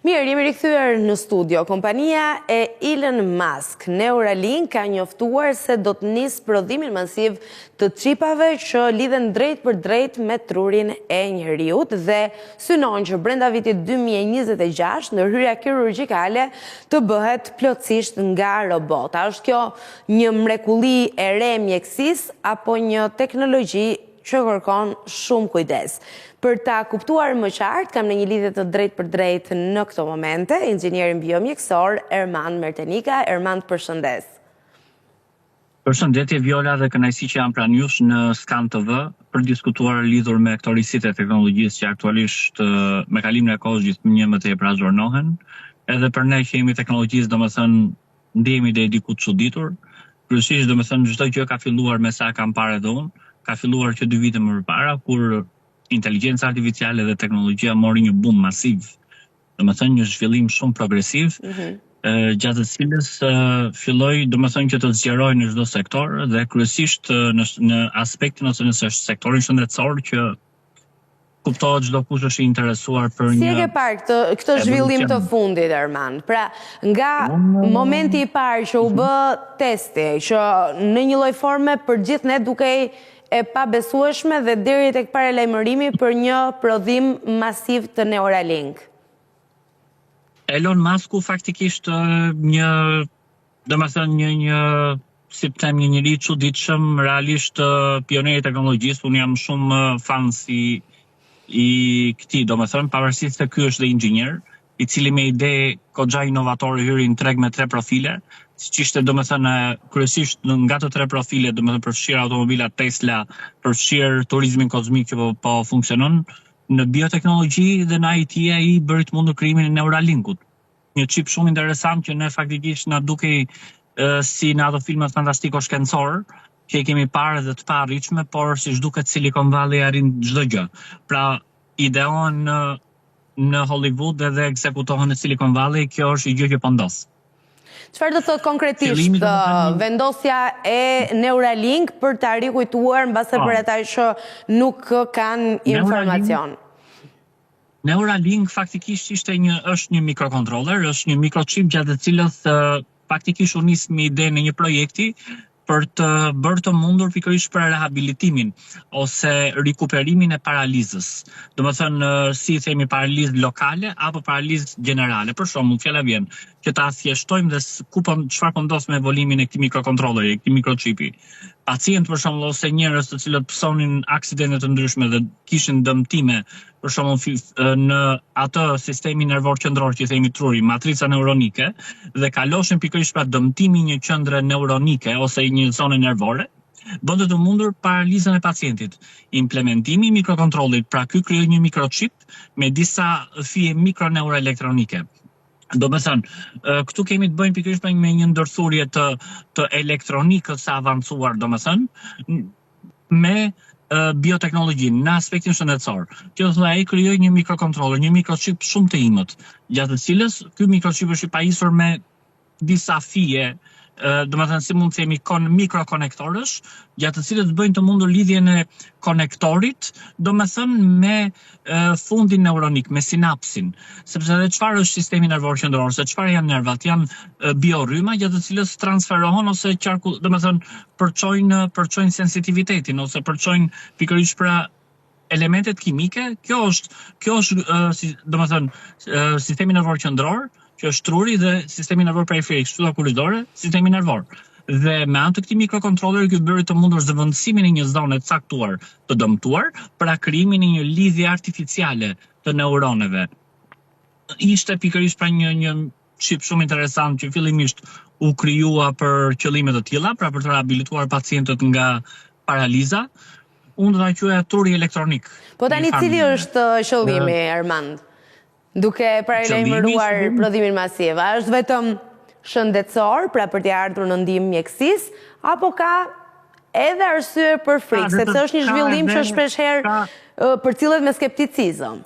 Mirë, jemi rikthyer në studio. Kompania e Elon Musk, Neuralink, ka njoftuar se do të nisë prodhimin masiv të çipave që lidhen drejt për drejt me trurin e njeriut dhe synon që brenda vitit 2026 ndërhyrja kirurgjikale të bëhet plotësisht nga robota. Është kjo një mrekulli e re mjekësisë apo një teknologji që kërkon shumë kujdes? Për ta kuptuar më qartë, kam në një lidhje të drejt për drejt në këto momente, inxhinierin biomjekësor Ermand Mertenika. Ermand, përshëndes. Përshëndetje Viola dhe kënaqësi që jam pranë jush në Skan TV për diskutuar lidhur me këto risitë e teknologjisë që aktualisht me kalimin e kohës gjithnjë më tepër zhurnohen. Edhe për ne që jemi teknologjisë, domethënë ndihemi deri diku të çuditur. Kryesisht domethënë çdo gjë ka filluar me sa kam parë edhe unë. Ka filluar që 2 vite më parë, kur inteligjenca artificiale dhe teknologjia mori një boom masiv, domethënë një zhvillim shumë progresiv, gjatë të cilës filloi domethënë që të zgjerojë në çdo sektor dhe kryesisht në aspektin ose në sektorin shëndetësor që kuptohet çdo kush është i interesuar për një. Si e ke parë këtë zhvillim të fundit, Ermand? Pra, nga momenti i parë që u bë testi, që në një lloj forme për gjithë ne dukej e pabesueshme dhe deri tek paralajmërimi për një prodhim masiv të Neuralink. Elon Musku faktikisht një si të them, një njeri i çuditshëm, realisht pioner i teknologjisë. Unë jam shumë fan i këtij, domethënë pavarësisht se ky është dhe inxhinier, i cili me ide goxha inovatore hyri në treg me 3 profile, siç ishte domethënë kryesisht nga të 3 profile, domethënë përfshir automobilat Tesla, përfshir turizmin kozmik që po funksionon, në bioteknologji dhe në IT ai bëri të mundur krijimin e Neuralinkut. Një çip shumë interesant që ne faktikisht na dukej si në ato filmat fantastiko-shkencor, që i kemi parë dhe të paarritshme, por siç duket Silicon Valley arrin çdo gjë. Pra, ideohen në Hollywood dhe ekzekutohen në Silicon Valley, kjo është një gjë që po ndodh. Çfarë do të thotë konkretisht vendosja e Neuralink për ta rikujtuar mbase për ata që nuk kanë informacion? Neuralink faktikisht është një mikrokontroller, është një mikrochip gjatë të cilës faktikisht u nis me ide në një projekti për të bërë të mundur pikërisht për rehabilitimin ose rikuperimin e paralizës. Domethënë, si themi, paralizë lokale apo paralizë gjenerale. Për shembull, fjala vjen që ta thjeshtojmë dhe çfarë po ndodh me evolimin e këtij mikrokontrolleri, këtij mikrochipi. Pacient për shembull ose njerëz të cilët pësonin aksidente të ndryshme dhe kishin dëmtime, për shembull në atë sistemi nervor qendror që themi truri, matrica neuronike, dhe kaloshin pikërisht pra dëmtimi një qendre neuronike ose një zone nervore, bënte të mundur paralizën e pacientit. Implementimi i mikrokontrollit, pra ky krijoi një mikrochip me disa fije mikroneuroelektronike. Domethënë, këtu kemi të bëjmë pikërisht me një ndërthurje të elektronikës së avancuar, domethënë, me bioteknologjinë në aspektin shëndetësor. Që do të thotë ai krijoi një mikrokontroller, një mikrochip shumë të imët, gjatë të cilës ky mikrochip është i pajisur me disa fije, domethënë si mund të themi mikrokonektorësh, gjatë të cilët bëjnë të mundur lidhjen e konektorit, domethënë me fundin neuronik, me sinapsin. Sepse edhe çfarë është sistemi nervor qendror, se çfarë janë nervat, janë biorryma gjatë të cilës transferohen ose domethënë përçojnë sensitivitetin ose përçojnë pikërisht pra elementet kimike. Kjo është domethënë sistemi nervor qendror, që është truri, dhe sistemi nervor periferik, shtylla korridore, sistemi nervor. Dhe me anë të këtij mikrokontrolleri ky bëri të mundur zëvendësimin e një zone të caktuar të dëmtuar, pra krijimin e një lidhje artificiale të neuroneve. Ishte pikërisht pra një çip shumë interesant që fillimisht u krijua për qëllime të tilla, pra për të rehabilituar pacientët nga paraliza. Unë do ta quaja truri elektronik. Po tani cili është qëllimi, Ermand? Duke paralajmëruar prodhimin masiv, a është vetëm shëndetësor, pra për t'i ardhur në ndihmë mjekësisë, apo ka edhe arsye për frikë, sepse është një zhvillim që shpeshherë përcillet me skepticizëm?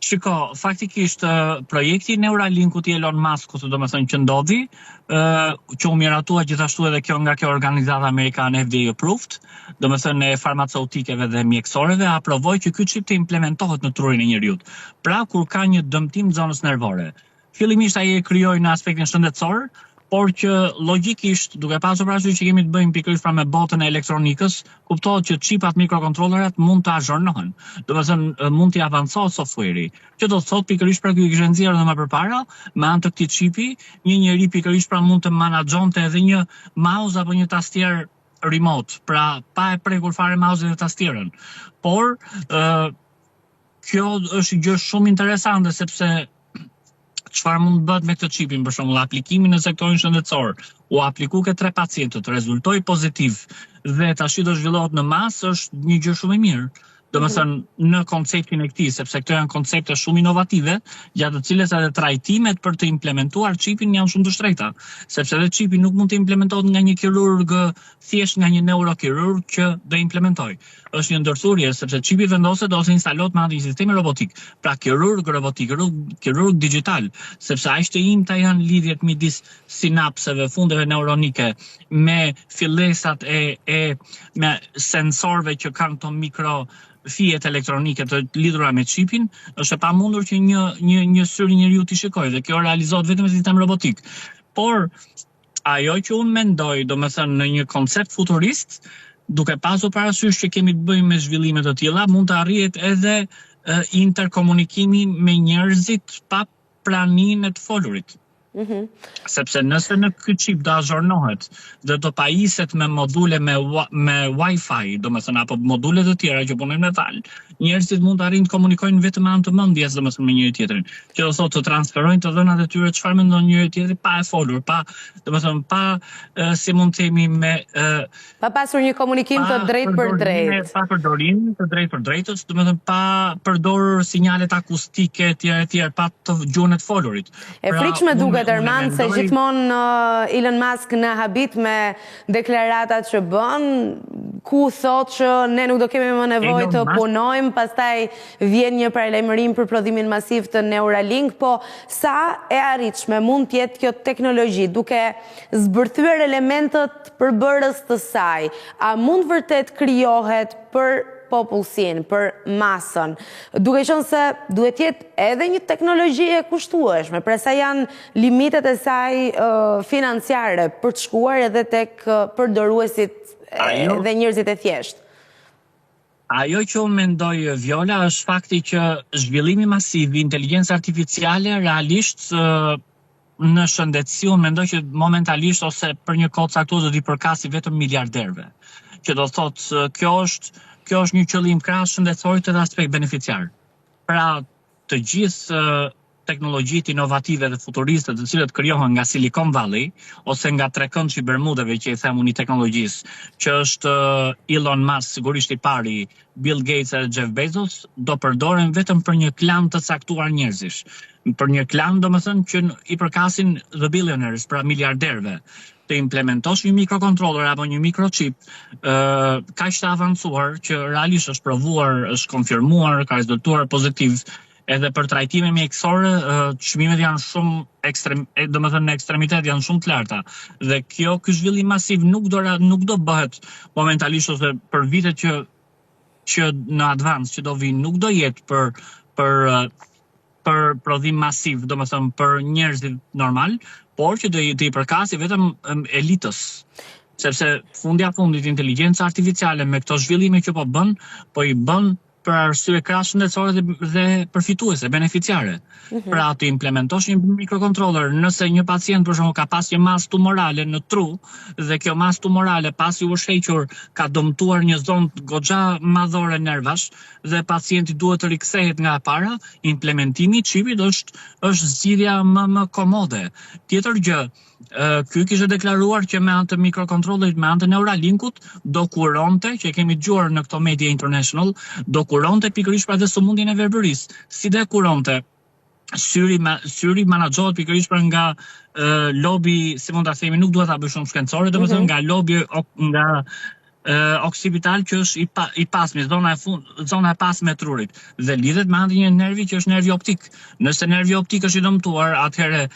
Shiko, faktikisht projekti Neuralinkut i Elon Muskut, domethënë që ndodhi, që u miratua gjithashtu edhe kjo nga kjo organizata amerikane FDA approved, domethënë e farmaceutikeve dhe mjekësoreve, aprovoi që ky çip të implementohet në trurin e njeriut. Pra kur ka një dëmtim zonës nervore. Fillimisht ai e krijoi në aspektin shëndetësor, por që logjikisht, duke pasur parasysh që kemi të bëjmë pikërisht pra me botën e elektronikës, kuptohet që qipat mikrokontrollerat mund të azhornohen. Domethënë mund të avancohet software-i. Që do të thotë pikërisht pra ky kishte nxjerrë edhe më përpara, me anë të këtij qipi, një njeri pikërisht pra mund të menaxhonte edhe një mouse apo një tastier remote, pra pa e prekur fare mouse-in dhe tastierën. Por kjo është gjë shumë interesante sepse çfarë mund bëhet me këtë çipin, për shembull, aplikimin në sektorin shëndetësor, u apliku ke 3 pacientët, rezultoi pozitiv dhe tash do zhvillohet në masë, është një gjë shumë e mirë. Domethënë në konceptin e këtij, sepse këto janë koncepte shumë inovative, gjatë të cilës edhe trajtimet për të implementuar çipin janë shumë të shtrejta, sepse edhe çipi nuk mund të implementohet nga një kirurg, thjesht nga një neurokirurg që do implementoj. Është një ndërthurje sepse çipi vendoset ose instalohet me anë të një sistemi robotik. Pra kirurg robotik, kirurg digital, sepse aq të imta janë lidhjet midis sinapseve, fundeve neuronike me fillesat me sensorëve që kanë këto mikro fijet elektronike të lidhura me çipin, është e pamundur që një syr i njeriu t'i shikojë dhe kjo realizohet vetëm me sistem robotik. Por ajo që unë mendoj, domethënë në një koncept futurist, duke pasur parasysh që kemi të bëjmë me zhvillime të tilla, mund të arrihet edhe interkomunikimi me njerëzit pa praninë e të folurit. Sepse nëse në ky çip do azhornohet dhe do pajiset me module me Wi-Fi, domethënë apo module të tjera që punojnë me fal, njerëzit mund të arrijnë të komunikojnë vetëm me anë të mendjes, domethënë me njëri tjetrin. Që do thotë të transferojnë të dhënat e tyre çfarë mendon njëri tjetri pa e folur, domethënë pa si mund të themi me pa pasur një komunikim të drejtë për drejtë. Pa përdorim të drejtë për drejtës, domethënë pa përdorur sinjalet akustike etj, pa të gjuhën e të folurit. E frikshme duket Erman se gjithmonë Elon Musk në habit me deklaratat që bën, ku thot që ne nuk do kemi më nevojë të punojmë, pastaj vjen një paralajmërim për prodhimin masiv të Neuralink, po sa e arritshme mund të jetë kjo teknologji duke zbërthyer elementët përbërës të saj? A mund vërtet krijohet për popullsinë, për masën, duke qenë se duhet jetë edhe një teknologji e kushtueshme, pra sa janë limitet e saj financiare për të shkuar edhe tek përdoruesit dhe njerëzit e thjeshtë. Ajo që unë mendoj, Viola, është fakti që zhvillimi masiv i inteligjencës artificiale realisht në shëndetësi unë mendoj që momentalisht ose për një kohë caktuar do t'i përkasi vetëm miliarderëve. Që do thotë kjo është një qëllim krahas shëndetësorit edhe aspekt beneficiar. Pra të gjithë teknologjitë inovative dhe futuriste të cilët krijohen nga Silicon Valley ose nga trekëndshi i Bermudeve që i them unë teknologjisë, që është Elon Musk, sigurisht i pari, Bill Gates dhe Jeff Bezos, do përdoren vetëm për një klan të caktuar njerëzish. Për një klan, domethënë, që i përkasin the billionaires, pra miliarderëve. Të implementosh një mikrokontroller apo një mikrochip kaq të avancuar që realisht është provuar, është konfirmuar, ka rezultuar pozitiv edhe për trajtime mjekësore, çmimet janë shumë domethënë në ekstremitet janë shumë të larta. Dhe ky zhvillim masiv nuk do bëhet momentalisht ose për vitet që në advance që do vinë, nuk do jetë për prodhim masiv, domethënë për njerëzit normal, por që do i përkasi vetëm elitës. Sepse fundit inteligjenca artificiale me këto zhvillime që po i bën për arsye krahas shëndetësore dhe përfituese, beneficiare. Pra të implementosh një mikrokontroller nëse një pacient për shembull ka pas një masë tumorale në tru dhe kjo masë tumorale pasi u shëqur ka dëmtuar një zonë goxha madhore nervash dhe pacienti duhet të rikthehet nga e para, implementimi i çipit është zgjidhja më komode. Tjetër gjë, ky kishte deklaruar që me anë të mikrokontrollerit, me anë të Neuralinkut, do kuronte, që kemi dëgjuar në këto media international, do kuronte pikërisht pra dhe sëmundjen e verbërisë. Si dhe kuronte? Syri menaxhohet pikërisht pra nga lobby, si mund ta themi, nuk duhet ta bëj shumë shkencore, domethënë nga lobby nga oksipital që është i pasmi, zona e pasme e trurit dhe lidhet me një nervi që është nervi optik. Nëse nervi optik është i dëmtuar, atëherë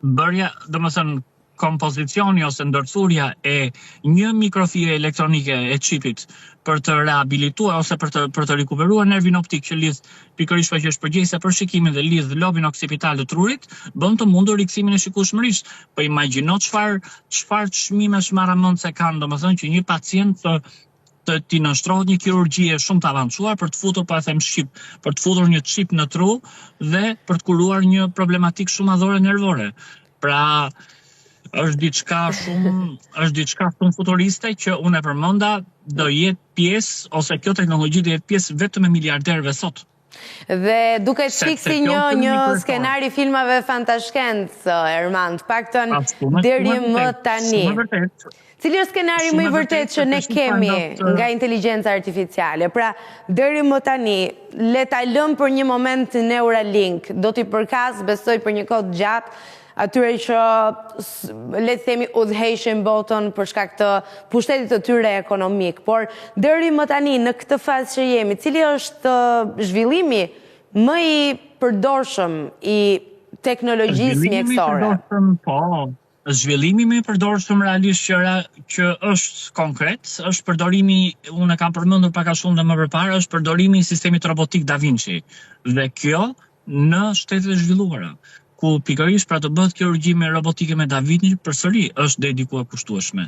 bërja, domethënë kompozicioni ose ndërthurja e një mikrofije elektronike e çipit për të rehabilituar ose për të rikuperuar nervin optik që lidh pikërisht që është përgjegjëse për shikimin dhe lidh lobin oksipital të trurit, bën të mundur rikthimin e shikueshmërisë. Po imagjino çfarë çmimesh marramendse kanë, domethënë që një pacient t'i nështrohet një kirurgjie shumë të avancuar për të futur, po e them shqip, për të futur një çip në tru dhe për të kuruar një problematik shumë madhore nervore. Pra, është diçka shumë futuriste që unë e përmenda do jetë pjesë, ose kjo teknologji do jetë pjesë vetëm e miliarderëve sot. Dhe duke qik si një skenari filmave fantashkencë, Erman, paktën deri më tani. Cili është skenari më i vërtet që ne kemi nga inteligjenca artificiale? Pra, deri më tani, le ta lëm për një moment Neuralink, do t'i përkas, besoj për një kohë gjatë, atyre që, le të themi, udhëheqin botën për shkak të pushtetit të tyre ekonomik. Por, deri më tani, në këtë fazë që jemi, cili është zhvillimi më i përdorshëm i teknologjisë mjekësore? Zhvillimi më i përdorshëm realisht që është konkret, është përdorimi, unë e kam përmendur pak a shumë dhe më përpara, është përdorimi i sistemit robotik Da Vinci. Dhe kjo në shtetet e zhvilluara, ku pikërisht pra të bëhet kirurgji me robotike me Da Vinci përsëri është dedikuar kushtueshme.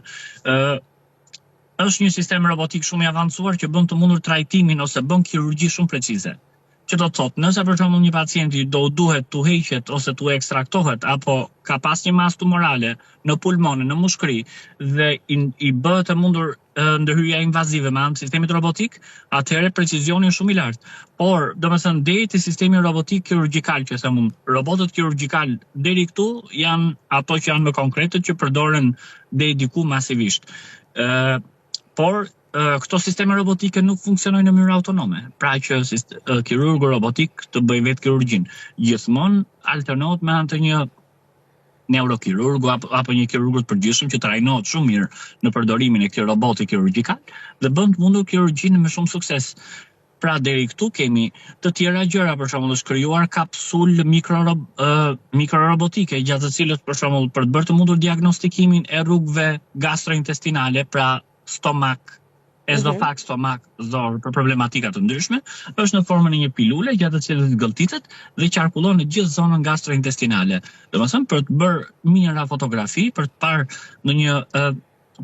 Është një sistem robotik shumë i avancuar që bën të mundur trajtimin ose bën kirurgji shumë precize. Që do të thotë, nëse për shembull një pacienti duhet t'u heqet ose t'u ekstraktohet apo ka pas një masë tumorale në pulmone, në mushkëri dhe i bëhet e mundur ndërhyrja invazive me anë të sistemit robotik, atëherë precizioni është shumë i lartë. Por, domethënë deri te sistemi robotik kirurgjikal, që them unë, robotët kirurgjikal deri këtu janë ato që janë më konkrete që përdoren deri diku masivisht. Por këto sisteme robotike nuk funksionojnë në mënyrë autonome. Pra që kirurgu robotik të bëjë vetë kirurgjin. Gjithmonë alternohet me anë të një neurokirurgu apo një kirurgu të përgjithshëm që trajnohet shumë mirë në përdorimin e këtij roboti kirurgjikal dhe bën të mundur kirurgjinë me shumë sukses. Pra deri këtu kemi të tjera gjëra, për shembull është krijuar kapsulë mikrorobotike, gjatë të cilës për shembull për të bërë të mundur diagnostikimin e rrugëve gastrointestinale, pra stomak, ezofag, stomak, zor për problematika të ndryshme, është në formën e një pilule gjatë të cilës gëlltitet dhe qarkullon në gjithë zonën gastrointestinale. Domethënë për të bërë mirë fotografi, për të parë në një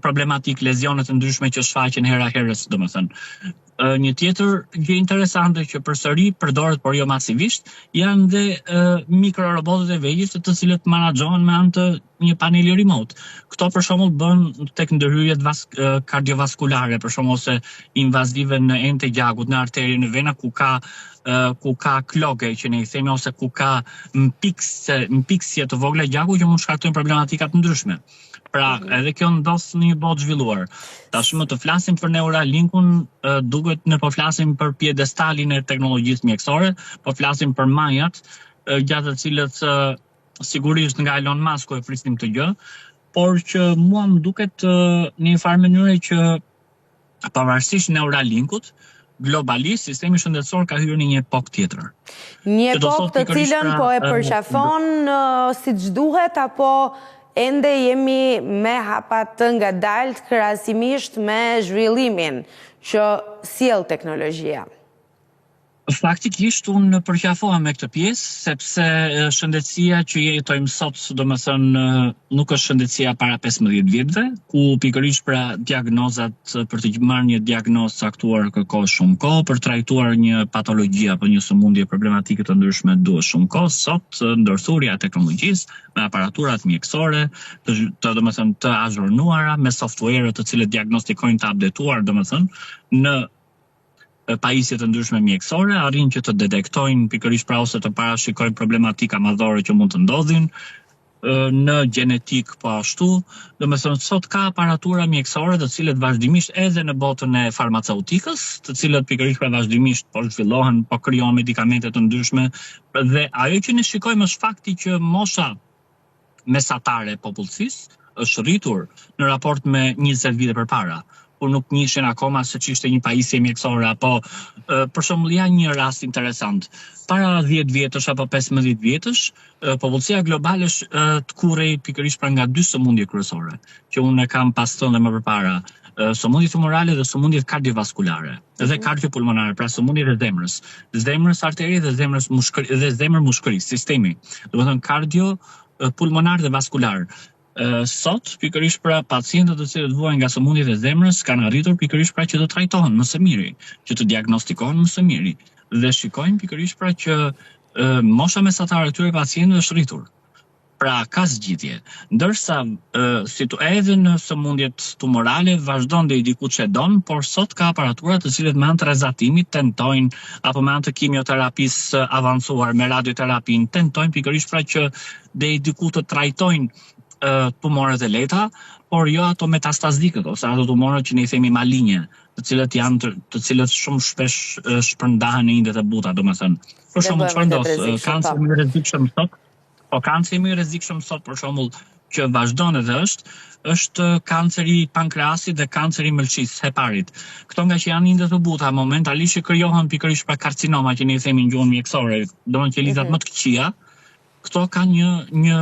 problematik lezione të ndryshme që shfaqen hera herës, domethënë. Një tjetër gjë interesante që përsëri përdoret por jo masivisht, janë dhe mikrorobotët e vegjël të cilët menaxhohen me anë të një paneli remote. Këto për shembull bën tek ndërhyrjet kardiovaskulare, për shembull ose invazive në enë të gjakut, në arteri, në vena ku ka kloge që ne i themi ose ku ka mpiksje të vogla gjaku që mund shkaktojnë problematika të ndryshme. Pra, edhe kjo ndodh në një botë zhvilluar. Tashmë të flasim për Neuralinkun, duket ne po flasim për pjedestalin e teknologjisë mjekësore, po flasim për majat, gjatë të cilët sigurisht nga Elon Musk e prisnim të gjë, por që mua më duket në një farë mënyrë që pavarësisht Neuralinkut, globalisht sistemi shëndetësor ka hyrë në një epokë tjetër. Një epokë të cilën po e përqafon siç duhet apo ende jemi me hapa të ngadalt krahasimisht me zhvillimin që sjell teknologjia? Faktikisht unë përqafohem me këtë pjesë, sepse shëndetësia që jetojmë sot, domethënë nuk është shëndetësia para 15 vjetëve, ku pikërisht pra diagnozat, për të marrë një diagnozë caktuar kërkohet shumë kohë, për trajtuar një patologji apo një sëmundje problematike të ndryshme duhet shumë kohë. Sot ndërthurja e teknologjisë me aparaturat mjekësore, domethënë të azhurnuara, me software të cilët diagnostikojnë të updateuar, domethënë në pajisje të ndryshme mjekësore, arrin që të detektojnë pikërisht pra ose të parashikojnë problematika madhore që mund të ndodhin, në gjenetik po ashtu. Domethënë sot ka aparatura mjekësore të cilët vazhdimisht edhe në botën e farmaceutikës, të cilët pikërisht pra vazhdimisht po zhvillohen, po krijojnë medikamente të ndryshme dhe ajo që ne shikojmë është fakti që mosha mesatare e popullsisë është rritur në raport me 20 vite përpara. kur nuk njihen akoma se ç'ishte një pajisje mjekësore, apo për shembull ja një rast interesant. Para 10 vjetësh apo 15 vjetësh, popullsia globale të kurrej pikërisht pra nga 2 sëmundje kryesore, që unë e kam pas thënë më përpara, sëmundjet tumorale dhe sëmundjet kardiovaskulare, dhe kardiopulmonare, pra sëmundjet e zemrës, zemrës arteri dhe zemrës mushkëri, sistemi. Domethënë kardiopulmonar dhe vaskular. Sot, pikërisht pra pacientët të cilët vuajnë nga sëmundjet e zemrës kanë arritur pikërisht pra që të trajtohen më së miri, që të diagnostikohen më së miri dhe shikojnë pikërisht pra që mosha mesatare e këtyre pacientëve është rritur. Pra ka zgjidhje. Ndërsa edhe në sëmundjet tumorale vazhdon deri diku që don, por sot ka aparatura të cilët me anë të rezatimit tentojnë, apo me anë të kimioterapisë avancuar, me radioterapinë, tentojnë pikërisht pra që deri diku të trajtojnë tumorët e lehta, por jo ato metastazikët ose ato tumorët që ne i themi malinje, të cilët shumë shpesh shpërndahen në indet e buta, domethënë. Për shembull, çfarë ndos kanceri më i rrezikshëm sot? Po kanceri më i rrezikshëm sot për shembull që vazhdon edhe është kanceri pankreasit dhe kanceri mëlçisë, heparit. Këto nga që janë indet e buta, momentalisht që krijohen pikërisht pra karcinoma që ne i themi në gjuhën mjekësore, domethënë qelizat më të këqija, këto kanë një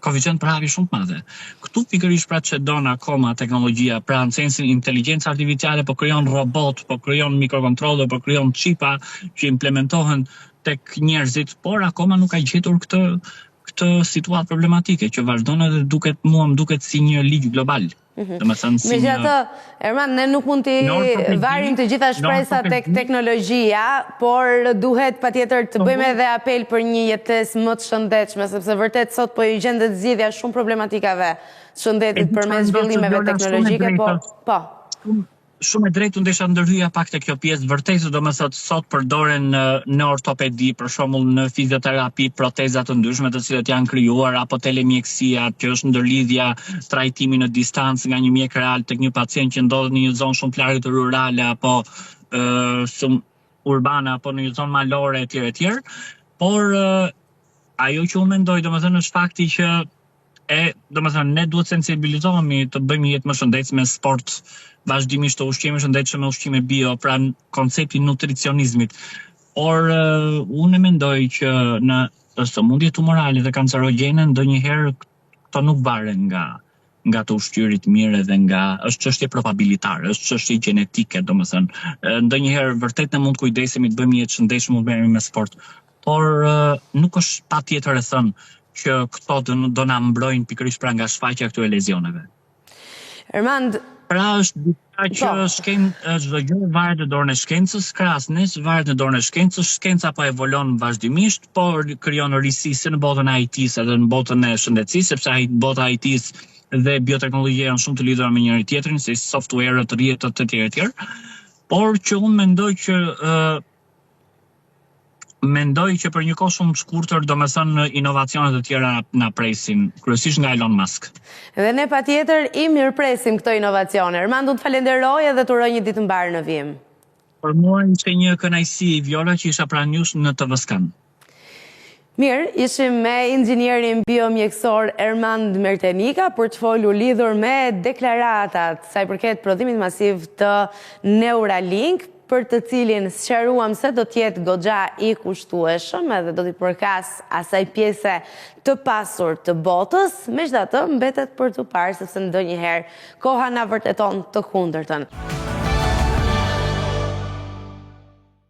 koeficient pravi shumë të madhe. Këtu pikërisht pra që don akoma teknologjia, pra në sensin inteligjencë artificiale, po krijon robot, po krijon mikrokontroller, po krijon qipa që implementohen tek njerëzit, por akoma nuk ka gjetur këtë situatë problematike që vazhdon edhe më duket si një ligj global. Megjithatë, Erman, ne nuk mund të varim të gjitha shpresat tek teknologjia, por duhet patjetër të bëjmë edhe apel për një jetesë më të shëndetshme, sepse vërtet sot po i gjendet zgjidhja shumë problematikave të shëndetit përmes zhvillimeve teknologjike, po. Shumë e drejtë ndesha ndërhyja pak te kjo pjesë, vërtet domethënë sot përdoren në ortopedi, për shembull në fizioterapi, proteza të ndryshme të cilat janë krijuar, apo telemjekësia, që është ndërlidhja trajtimi në distancë nga një mjek real tek një pacient që ndodhet në një zonë shumë të largët rurale apo urbane apo në një zonë malore etj. Por ajo që unë mendoj domethënë është fakti që domethënë ne duhet sensibilizohemi të bëjmë jetë më shëndetshme, sport, vazhdimisht të ushqime shëndetshme, ushqime bio, pra koncepti nutricionizmit. Por unë mendoj që në sëmundjet tumorale dhe kancerogjene ndonjëherë këto nuk varen nga të ushqyerit mirë dhe është çështje probabilitare, është çështje gjenetike, domethënë. Ndonjëherë vërtet ne mund të kujdesemi të bëjmë jetë shëndetshme, të merremi me sport, por nuk është patjetër e thënë që këto do na mbrojnë pikërisht pra nga shfaqja këtyre lezioneve. Ermand, pra është diçka që çdo gjë varet në dorën e shkencës, krahasnisht varet në dorën e shkencës, shkenca po evolon vazhdimisht, por krijon risi si në botën e IT-së edhe në botën e shëndetësisë, sepse bota e IT-së dhe bioteknologjia janë shumë të lidhura me njëri tjetrin, si software-ët, rrjetet etj. Por që unë mendoj që për një kohë shumë të shkurtër, domethënë inovacionet e tjera na presin, kryesisht nga Elon Musk. Dhe ne patjetër i mirëpresim këto inovacione. Erman, du të falenderoj edhe të uroj një ditë mbarë në vim. Për mua ishte një kënaqësi, Viola, që isha pranë jush në TV Skan. Mirë, ishim me inxhinierin biomjekësor Erman Mertenika për të folur lidhur me deklaratat sa i përket prodhimit masiv të Neuralink, për të cilin sqaruam se do t'jetë goxha i kushtueshëm edhe do t'i përkas asaj pjese të pasur të botës, megjithatë mbetet për të parë sepse ndonjëherë koha na vërteton të kundërtën.